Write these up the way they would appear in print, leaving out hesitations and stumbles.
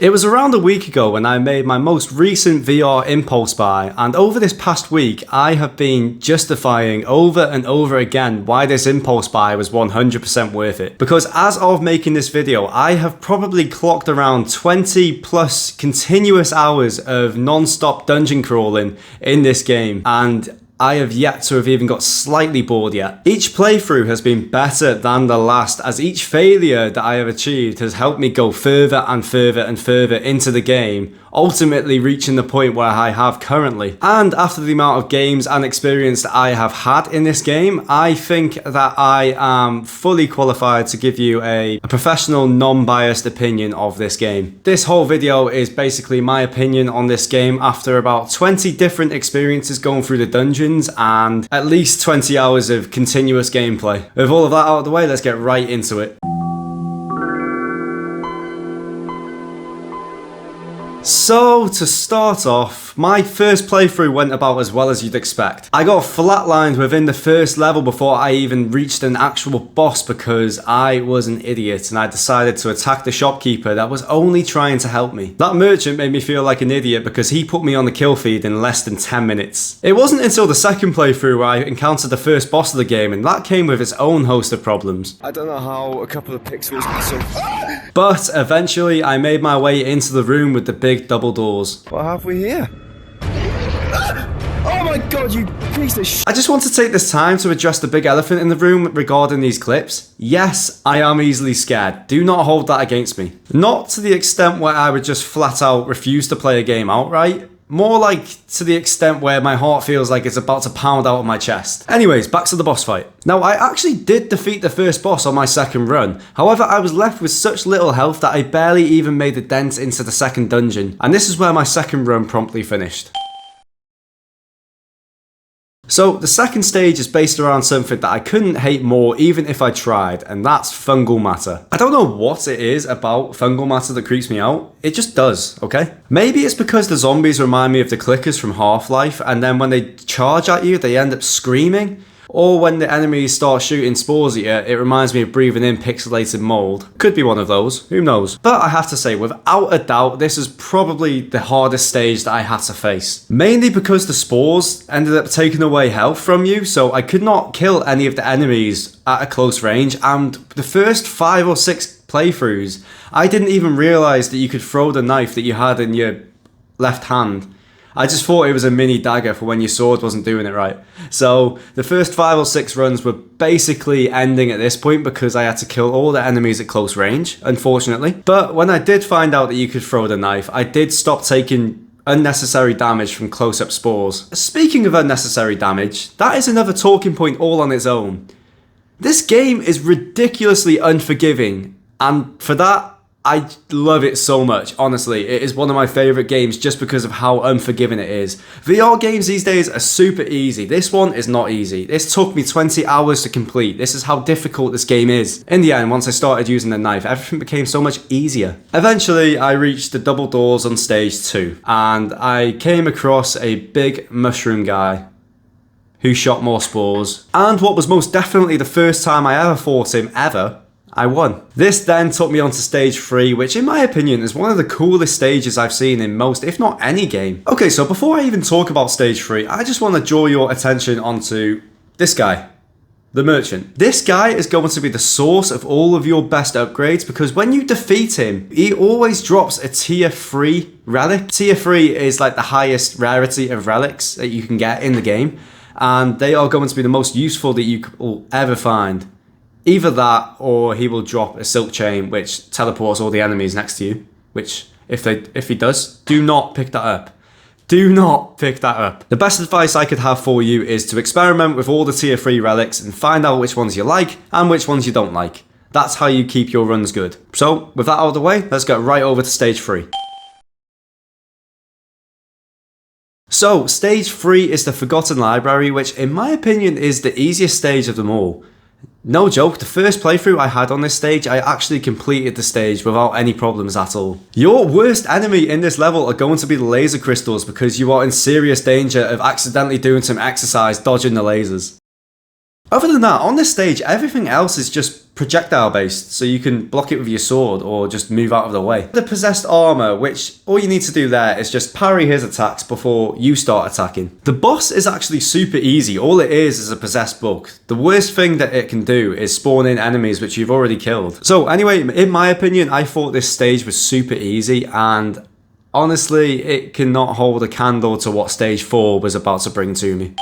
It was around a week ago when I made my most recent VR impulse buy, and over this past week I have been justifying over and over again why this impulse buy was 100% worth it. Because as of making this video, I have probably clocked around 20 plus continuous hours of non-stop dungeon crawling in this game, and I have yet to have even got slightly bored yet. Each playthrough has been better than the last, as each failure that I have achieved has helped me go further and further and further into the game, ultimately reaching the point where I have currently. And after the amount of games and experience that I have had in this game, I think that I am fully qualified to give you a professional, non-biased opinion of this game. This whole video is basically my opinion on this game after about 20 different experiences going through the dungeon and at least 20 hours of continuous gameplay. With all of that out of the way, let's get right into it. So, to start off, my first playthrough went about as well as you'd expect. I got flatlined within the first level before I even reached an actual boss because I was an idiot and I decided to attack the shopkeeper that was only trying to help me. That merchant made me feel like an idiot because he put me on the kill feed in less than 10 minutes. It wasn't until the second playthrough where I encountered the first boss of the game, and that came with its own host of problems. I don't know how a couple of pixels so... But eventually I made my way into the room with the big double doors. What have we here? Oh my god, you piece of shit! I just want to take this time to address the big elephant in the room regarding these clips. Yes, I am easily scared. Do not hold that against me. Not to the extent where I would just flat out refuse to play a game outright. More like to the extent where my heart feels like it's about to pound out of my chest. Anyways, back to the boss fight. Now, I actually did defeat the first boss on my second run. However, I was left with such little health that I barely even made a dent into the second dungeon. And this is where my second run promptly finished. So, the second stage is based around something that I couldn't hate more even if I tried, and that's fungal matter. I don't know what it is about fungal matter that creeps me out, it just does, okay? Maybe it's because the zombies remind me of the clickers from Half-Life, and then when they charge at you, they end up screaming. Or when the enemies start shooting spores at you, it reminds me of breathing in pixelated mold. Could be one of those, who knows. But I have to say, without a doubt, this is probably the hardest stage that I had to face. Mainly because the spores ended up taking away health from you, so I could not kill any of the enemies at a close range, and the first 5 or 6 playthroughs, I didn't even realise that you could throw the knife that you had in your left hand. I just thought it was a mini dagger for when your sword wasn't doing it right. So the first 5 or 6 runs were basically ending at this point because I had to kill all the enemies at close range, unfortunately. But when I did find out that you could throw the knife, I did stop taking unnecessary damage from close-up spores. Speaking of unnecessary damage, that is another talking point all on its own. This game is ridiculously unforgiving, and for that, I love it so much, honestly. It is one of my favourite games just because of how unforgiving it is. VR games these days are super easy. This one is not easy. This took me 20 hours to complete. This is how difficult this game is. In the end, once I started using the knife, everything became so much easier. Eventually, I reached the double doors on stage 2, and I came across a big mushroom guy who shot more spores. And what was most definitely the first time I ever fought him ever, I won. This then took me on to stage 3, which in my opinion is one of the coolest stages I've seen in most, if not any game. Okay, so before I even talk about stage 3, I just want to draw your attention onto this guy, the merchant. This guy is going to be the source of all of your best upgrades because when you defeat him, he always drops a tier 3 relic. Tier 3 is like the highest rarity of relics that you can get in the game, and they are going to be the most useful that you will ever find. Either that, or he will drop a silk chain which teleports all the enemies next to you, which, if he does, do not pick that up. Do not pick that up. The best advice I could have for you is to experiment with all the tier 3 relics and find out which ones you like and which ones you don't like. That's how you keep your runs good. So, with that out of the way, let's get right over to stage 3. So, stage 3 is the Forgotten Library, which in my opinion is the easiest stage of them all. No joke, the first playthrough I had on this stage, I actually completed the stage without any problems at all. Your worst enemy in this level are going to be the laser crystals because you are in serious danger of accidentally doing some exercise dodging the lasers. Other than that, on this stage, everything else is just projectile based, so you can block it with your sword or just move out of the way. The possessed armor, which all you need to do there is just parry his attacks before you start attacking. The boss is actually super easy. All it is a possessed bug. The worst thing that it can do is spawn in enemies which you've already killed. So anyway, in my opinion, I thought this stage was super easy, and honestly, it cannot hold a candle to what stage 4 was about to bring to me.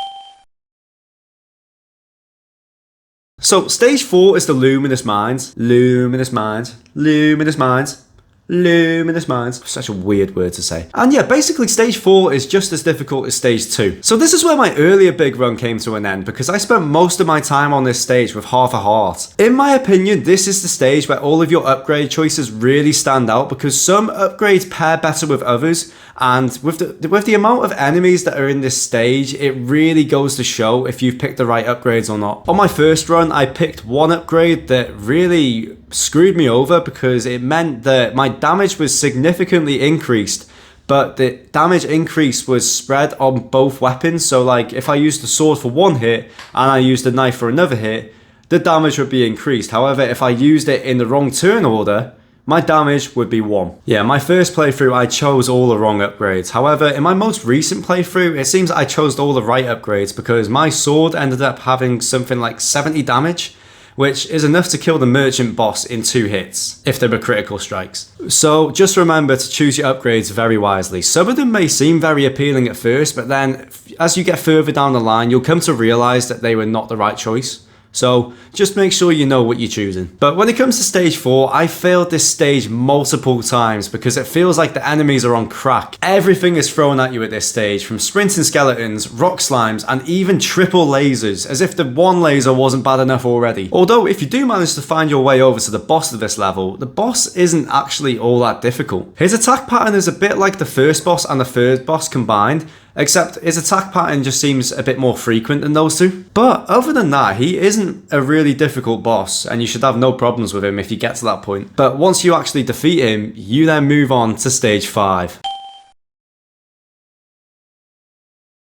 So stage 4 is the luminous mines. Luminous mines. Luminous mines. Luminous mines. Such a weird word to say. And yeah, basically stage 4 is just as difficult as stage 2. So this is where my earlier big run came to an end, because I spent most of my time on this stage with half a heart. In my opinion, this is the stage where all of your upgrade choices really stand out, because some upgrades pair better with others, and with the amount of enemies that are in this stage, it really goes to show if you've picked the right upgrades or not. On my first run, I picked one upgrade that really screwed me over, because it meant that my damage was significantly increased, but the damage increase was spread on both weapons. So like if I used the sword for one hit and I used the knife for another hit, the damage would be increased. However, if I used it in the wrong turn order, my damage would be 1. Yeah, my first playthrough I chose all the wrong upgrades. However, in my most recent playthrough, it seems I chose all the right upgrades, because my sword ended up having something like 70 damage, which is enough to kill the merchant boss in 2 hits, if they were critical strikes. So just remember to choose your upgrades very wisely. Some of them may seem very appealing at first, but then as you get further down the line, you'll come to realize that they were not the right choice. So just make sure you know what you're choosing. But when it comes to stage 4, I failed this stage multiple times because it feels like the enemies are on crack. Everything is thrown at you at this stage, from sprinting skeletons, rock slimes, and even triple lasers, as if the one laser wasn't bad enough already. Although if you do manage to find your way over to the boss of this level, the boss isn't actually all that difficult. His attack pattern is a bit like the first boss and the third boss combined, except his attack pattern just seems a bit more frequent than those two. But other than that, he isn't a really difficult boss, and you should have no problems with him if you get to that point. But once you actually defeat him, you then move on to stage 5.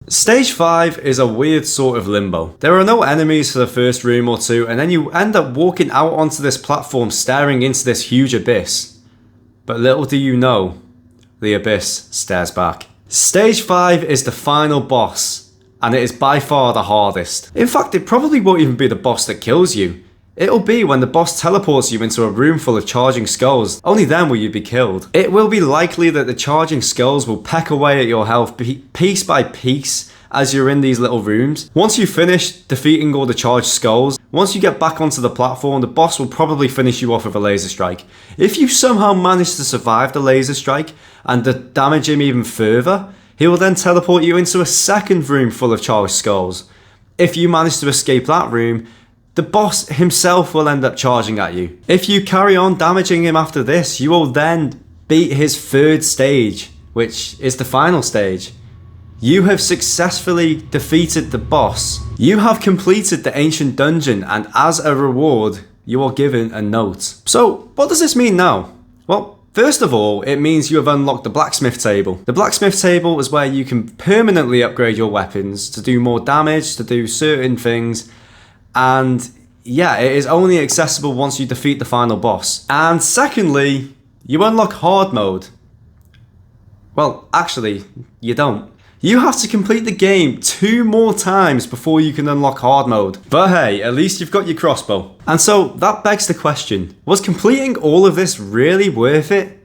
Stage 5 is a weird sort of limbo. There are no enemies for the first room or two, and then you end up walking out onto this platform staring into this huge abyss. But little do you know, the abyss stares back. Stage 5 is the final boss, and it is by far the hardest. In fact, it probably won't even be the boss that kills you. It'll be when the boss teleports you into a room full of charging skulls. Only then will you be killed. It will be likely that the charging skulls will peck away at your health piece by piece as you're in these little rooms. Once you finish defeating all the charged skulls, once you get back onto the platform, the boss will probably finish you off with a laser strike. If you somehow manage to survive the laser strike and damage him even further, he will then teleport you into a second room full of charged skulls. If you manage to escape that room, the boss himself will end up charging at you. If you carry on damaging him after this, you will then beat his third stage, which is the final stage. You have successfully defeated the boss. You have completed the ancient dungeon, and as a reward, you are given a note. So, what does this mean now? Well, first of all, it means you have unlocked the blacksmith table. The blacksmith table is where you can permanently upgrade your weapons to do more damage, to do certain things, and yeah, it is only accessible once you defeat the final boss. And secondly, you unlock hard mode. Well, actually, you don't. You have to complete the game 2 more times before you can unlock hard mode. But hey, at least you've got your crossbow. And so that begs the question, was completing all of this really worth it?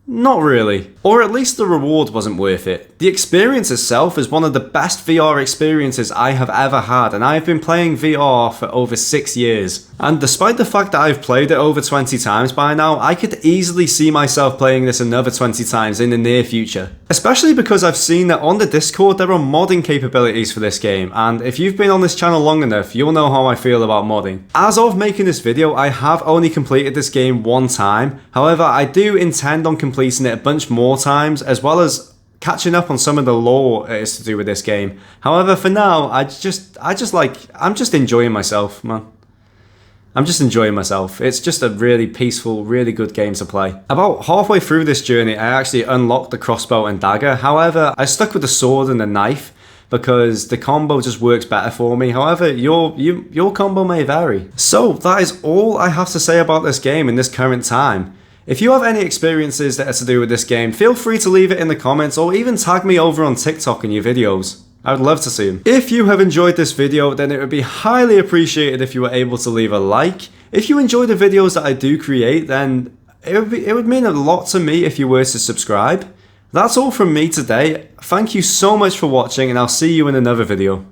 Not really. Or at least the reward wasn't worth it. The experience itself is one of the best VR experiences I have ever had, and I have been playing VR for over 6 years. And despite the fact that I've played it over 20 times by now, I could easily see myself playing this another 20 times in the near future. Especially because I've seen that on the Discord there are modding capabilities for this game, and if you've been on this channel long enough, you'll know how I feel about modding. As of making this video, I have only completed this game 1 time. However, I do intend on completing it a bunch more times, as well as catching up on some of the lore it is to do with this game. However, for now, I'm just enjoying myself, man. I'm just enjoying myself. It's just a really peaceful, really good game to play. About halfway through this journey, I actually unlocked the crossbow and dagger. However, I stuck with the sword and the knife because the combo just works better for me. However, your combo may vary. So that is all I have to say about this game in this current time. If you have any experiences that are to do with this game, feel free to leave it in the comments or even tag me over on TikTok in your videos. I would love to see them. If you have enjoyed this video, then it would be highly appreciated if you were able to leave a like. If you enjoy the videos that I do create, then it would mean a lot to me if you were to subscribe. That's all from me today. Thank you so much for watching, and I'll see you in another video.